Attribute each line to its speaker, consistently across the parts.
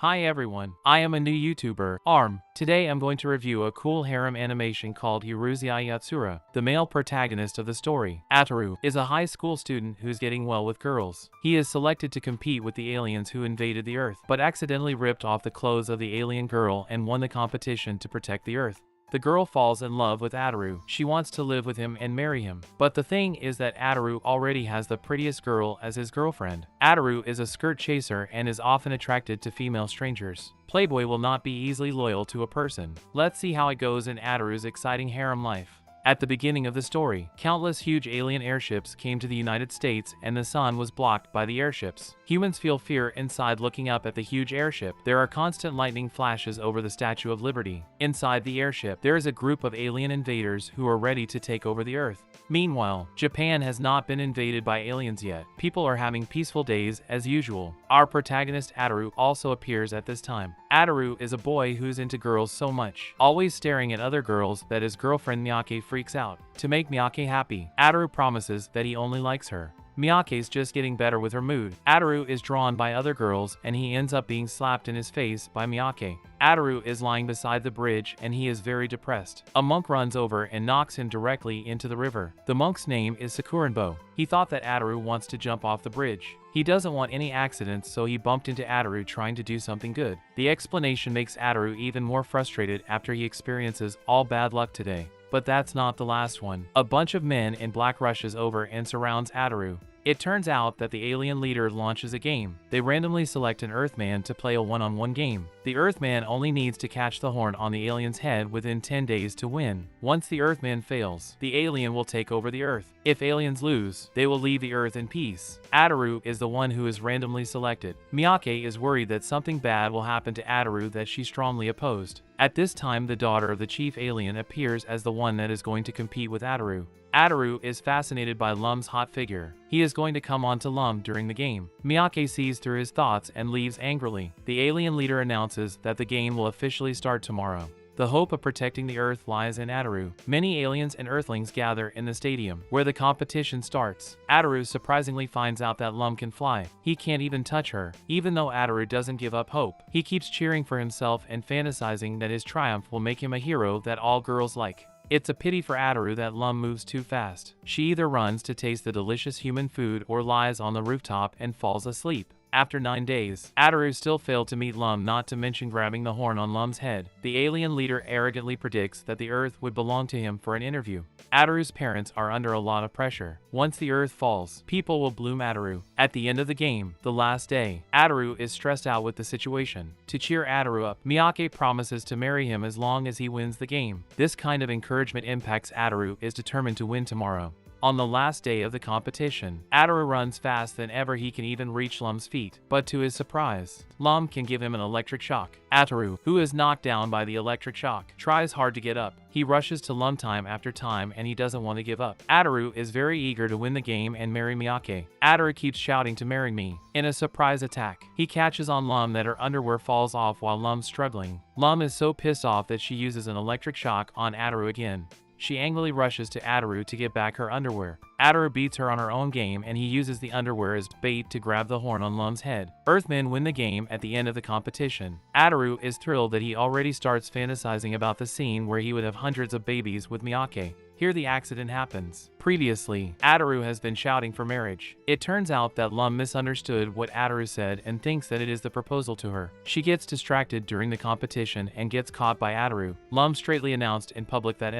Speaker 1: Hi everyone, I am a new YouTuber, ARM. Today I'm going to review a cool harem animation called Hiruzai Yatsura. The male protagonist of the story, Ataru, is a high school student who's getting well with girls. He is selected to compete with the aliens who invaded the Earth, but accidentally ripped off the clothes of the alien girl and won the competition to protect the Earth. The girl falls in love with Ataru. She wants to live with him and marry him. But the thing is that Ataru already has the prettiest girl as his girlfriend. Ataru is a skirt chaser and is often attracted to female strangers. Playboy will not be easily loyal to a person. Let's see how it goes in Ataru's exciting harem life. At the beginning of the story, countless huge alien airships came to the United States and the sun was blocked by the airships. Humans feel fear inside looking up at the huge airship. There are constant lightning flashes over the Statue of Liberty. Inside the airship, there is a group of alien invaders who are ready to take over the Earth. Meanwhile, Japan has not been invaded by aliens yet. People are having peaceful days as usual. Our protagonist Ataru also appears at this time. Ataru is a boy who's into girls so much, always staring at other girls, that his girlfriend Miyake freaks out. To make Miyake happy, Ataru promises that he only likes her. Miyake's just getting better with her mood. Ataru is drawn by other girls and he ends up being slapped in his face by Miyake. Ataru is lying beside the bridge and he is very depressed. A monk runs over and knocks him directly into the river. The monk's name is Sakuranbo. He thought that Ataru wants to jump off the bridge. He doesn't want any accidents, so he bumped into Ataru trying to do something good. The explanation makes Ataru even more frustrated after he experiences all bad luck today. But that's not the last one. A bunch of men in black rushes over and surrounds Ataru. It turns out that the alien leader launches a game. They randomly select an Earthman to play a one-on-one game. The Earthman only needs to catch the horn on the alien's head within 10 days to win. Once the Earthman fails, the alien will take over the Earth. If aliens lose, they will leave the Earth in peace. Ataru is the one who is randomly selected. Miyake is worried that something bad will happen to Ataru that she strongly opposed. At this time, the daughter of the chief alien appears as the one that is going to compete with Ataru. Ataru is fascinated by Lum's hot figure. He is going to come on to Lum during the game. Miyake sees through his thoughts and leaves angrily. The alien leader announces that the game will officially start tomorrow. The hope of protecting the Earth lies in Ataru. Many aliens and Earthlings gather in the stadium, where the competition starts. Ataru surprisingly finds out that Lum can fly. He can't even touch her. Even though Ataru doesn't give up hope, he keeps cheering for himself and fantasizing that his triumph will make him a hero that all girls like. It's a pity for Ataru that Lum moves too fast. She either runs to taste the delicious human food or lies on the rooftop and falls asleep. After 9 days, Ataru still failed to meet Lum, not to mention grabbing the horn on Lum's head. The alien leader arrogantly predicts that the Earth would belong to him for an interview. Ataru's parents are under a lot of pressure. Once the Earth falls, people will bloom Ataru. At the end of the game, the last day, Ataru is stressed out with the situation. To cheer Ataru up, Miyake promises to marry him as long as he wins the game. This kind of encouragement impacts Ataru is determined to win tomorrow. On the last day of the competition, Ataru runs fast than ever. He can even reach Lum's feet, but to his surprise, Lum can give him an electric shock. Ataru, who is knocked down by the electric shock, tries hard to get up. He rushes to Lum time after time and he doesn't want to give up. Ataru is very eager to win the game and marry Miyake. Ataru keeps shouting to marry me. In a surprise attack, he catches on Lum that her underwear falls off while Lum's struggling. Lum is so pissed off that she uses an electric shock on Ataru again. She angrily rushes to Ataru to get back her underwear. Ataru beats her on her own game and he uses the underwear as bait to grab the horn on Lum's head. Earthmen win the game at the end of the competition. Ataru is thrilled that he already starts fantasizing about the scene where he would have hundreds of babies with Miyake. Here the accident happens. Previously, Ataru has been shouting for marriage. It turns out that Lum misunderstood what Ataru said and thinks that it is the proposal to her. She gets distracted during the competition and gets caught by Ataru. Lum straightly announced in public that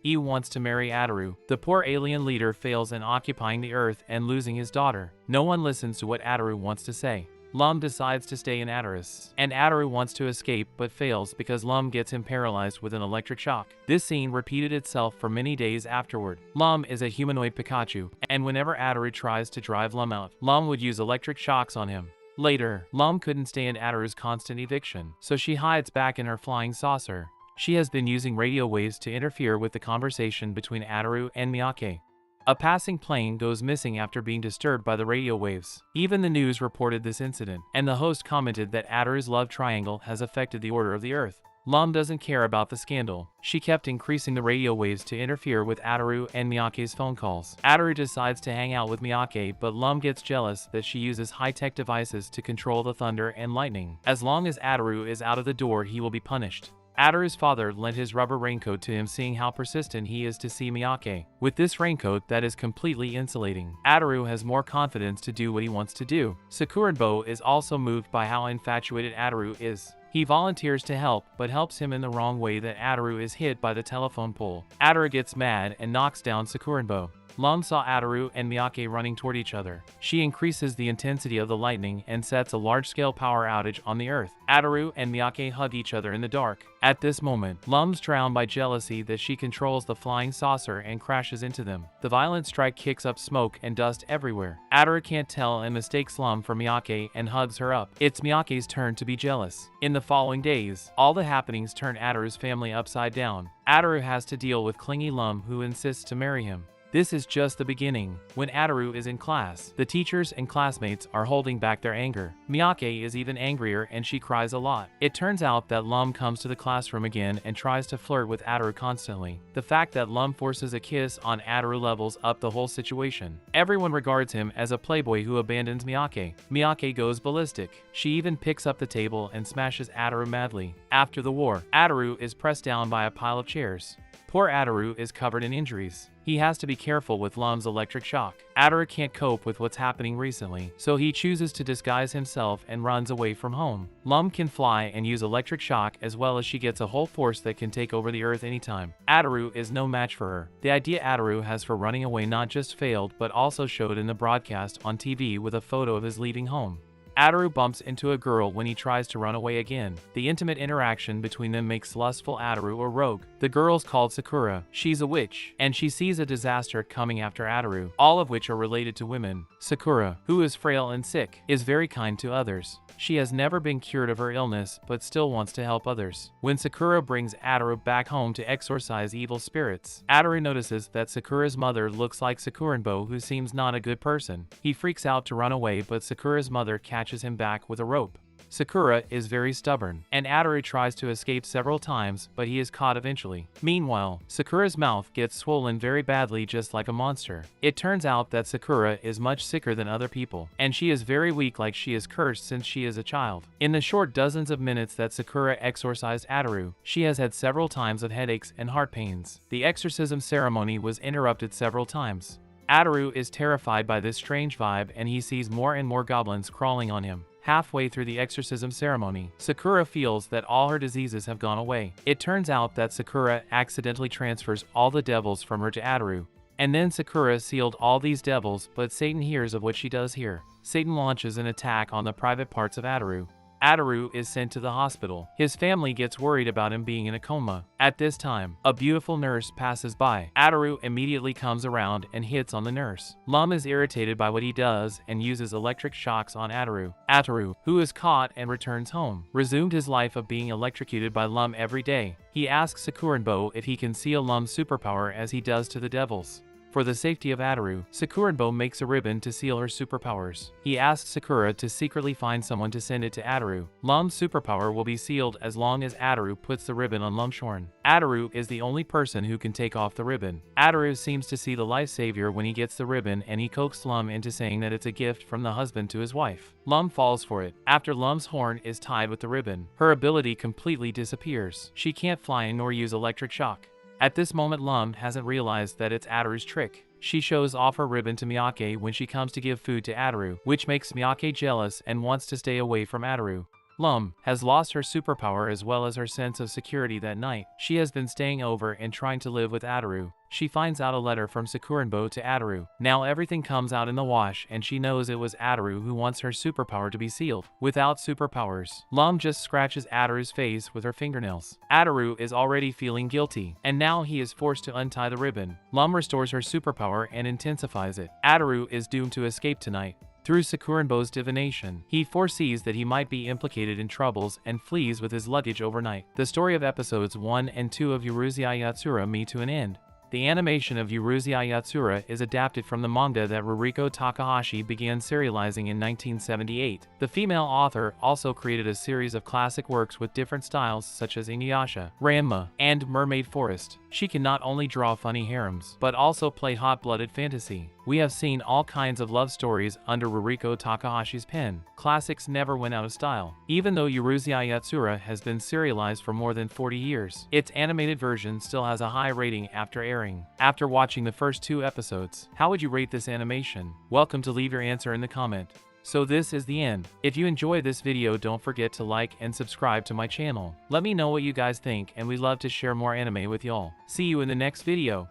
Speaker 1: he wants to marry Ataru. The poor alien leader fails in occupying the Earth and losing his daughter. No one listens to what Ataru wants to say. Lum decides to stay in Ataru, and Ataru wants to escape but fails because Lum gets him paralyzed with an electric shock. This scene repeated itself for many days afterward. Lum is a humanoid Pikachu, and whenever Ataru tries to drive Lum out, Lum would use electric shocks on him. Later, Lum couldn't stay in Ataru's constant eviction, so she hides back in her flying saucer. She has been using radio waves to interfere with the conversation between Ataru and Miyake. A passing plane goes missing after being disturbed by the radio waves. Even the news reported this incident, and the host commented that Ataru's love triangle has affected the order of the Earth. Lum doesn't care about the scandal. She kept increasing the radio waves to interfere with Ataru and Miyake's phone calls. Ataru decides to hang out with Miyake, but Lum gets jealous that she uses high-tech devices to control the thunder and lightning. As long as Ataru is out of the door, he will be punished. Ataru's father lent his rubber raincoat to him, seeing how persistent he is to see Miyake. With this raincoat that is completely insulating, Ataru has more confidence to do what he wants to do. Sakuranbo is also moved by how infatuated Ataru is. He volunteers to help, but helps him in the wrong way that Ataru is hit by the telephone pole. Ataru gets mad and knocks down Sakuranbo. Lum saw Ataru and Miyake running toward each other. She increases the intensity of the lightning and sets a large-scale power outage on the earth. Ataru and Miyake hug each other in the dark. At this moment, Lum's drowned by jealousy that she controls the flying saucer and crashes into them. The violent strike kicks up smoke and dust everywhere. Ataru can't tell and mistakes Lum for Miyake and hugs her up. It's Miyake's turn to be jealous. In the following days, all the happenings turn Ataru's family upside down. Ataru has to deal with clingy Lum, who insists to marry him. This is just the beginning. When Ataru is in class, the teachers and classmates are holding back their anger. Miyake is even angrier and she cries a lot. It turns out that Lum comes to the classroom again and tries to flirt with Ataru constantly. The fact that Lum forces a kiss on Ataru levels up the whole situation. Everyone regards him as a playboy who abandons Miyake. Miyake goes ballistic. She even picks up the table and smashes Ataru madly. After the war, Ataru is pressed down by a pile of chairs. Poor Ataru is covered in injuries. He has to be careful with Lum's electric shock. Ataru can't cope with what's happening recently, so he chooses to disguise himself and runs away from home. Lum can fly and use electric shock, as well as she gets a whole force that can take over the earth anytime. Ataru is no match for her. The idea Ataru has for running away not just failed, but also showed in the broadcast on TV with a photo of his leaving home. Ataru bumps into a girl when he tries to run away again. The intimate interaction between them makes lustful Ataru a rogue. The girl's called Sakura. She's a witch, and she sees a disaster coming after Ataru, all of which are related to women. Sakura, who is frail and sick, is very kind to others. She has never been cured of her illness, but still wants to help others. When Sakura brings Ataru back home to exorcise evil spirits, Ataru notices that Sakura's mother looks like Sakuranbo, who seems not a good person. He freaks out to run away, but Sakura's mother catches him back with a rope. Sakura is very stubborn, and Ataru tries to escape several times, but he is caught eventually. Meanwhile, Sakura's mouth gets swollen very badly, just like a monster. It turns out that Sakura is much sicker than other people, and she is very weak, like she is cursed since she is a child. In the short dozens of minutes that Sakura exorcised Ataru, she has had several times of headaches and heart pains. The exorcism ceremony was interrupted several times. Ataru is terrified by this strange vibe, and he sees more and more goblins crawling on him. Halfway through the exorcism ceremony, Sakura feels that all her diseases have gone away. It turns out that Sakura accidentally transfers all the devils from her to Ataru. And then Sakura sealed all these devils, but Satan hears of what she does here. Satan launches an attack on the private parts of Ataru. Ataru is sent to the hospital. His family gets worried about him being in a coma. At this time, a beautiful nurse passes by. Ataru immediately comes around and hits on the nurse. Lum is irritated by what he does and uses electric shocks on Ataru. Ataru, who is caught and returns home, resumed his life of being electrocuted by Lum every day. He asks Sakuranbo if he can seal Lum's superpower as he does to the devils. For the safety of Ataru, Sakuranbo makes a ribbon to seal her superpowers. He asks Sakura to secretly find someone to send it to Ataru. Lum's superpower will be sealed as long as Ataru puts the ribbon on Lumshorn. Ataru is the only person who can take off the ribbon. Ataru seems to see the life savior when he gets the ribbon, and he coaxes Lum into saying that it's a gift from the husband to his wife. Lum falls for it. After Lum's horn is tied with the ribbon, her ability completely disappears. She can't fly nor use electric shock. At this moment, Lum hasn't realized that it's Ataru's trick. She shows off her ribbon to Miyake when she comes to give food to Ataru, which makes Miyake jealous and wants to stay away from Ataru. Lum has lost her superpower as well as her sense of security that night. She has been staying over and trying to live with Ataru. She finds out a letter from Sakuranbo to Ataru. Now everything comes out in the wash, and she knows it was Ataru who wants her superpower to be sealed. Without superpowers, Lum just scratches Ataru's face with her fingernails. Ataru is already feeling guilty, and now he is forced to untie the ribbon. Lum restores her superpower and intensifies it. Ataru is doomed to escape tonight. Through Sakuranbo's divination, he foresees that he might be implicated in troubles and flees with his luggage overnight. The story of episodes 1 and 2 of Urusei Yatsura me to an end. The animation of Urusei Yatsura is adapted from the manga that Ruriko Takahashi began serializing in 1978. The female author also created a series of classic works with different styles such as Inuyasha, Ranma, and Mermaid Forest. She can not only draw funny harems, but also play hot-blooded fantasy. We have seen all kinds of love stories under Ruriko Takahashi's pen. Classics never went out of style. Even though Urusei Yatsura has been serialized for more than 40 years, its animated version still has a high rating after airing. After watching the first 2 episodes, how would you rate this animation? Welcome to leave your answer in the comment. So this is the end. If you enjoyed this video, don't forget to like and subscribe to my channel. Let me know what you guys think, and we'd love to share more anime with y'all. See you in the next video.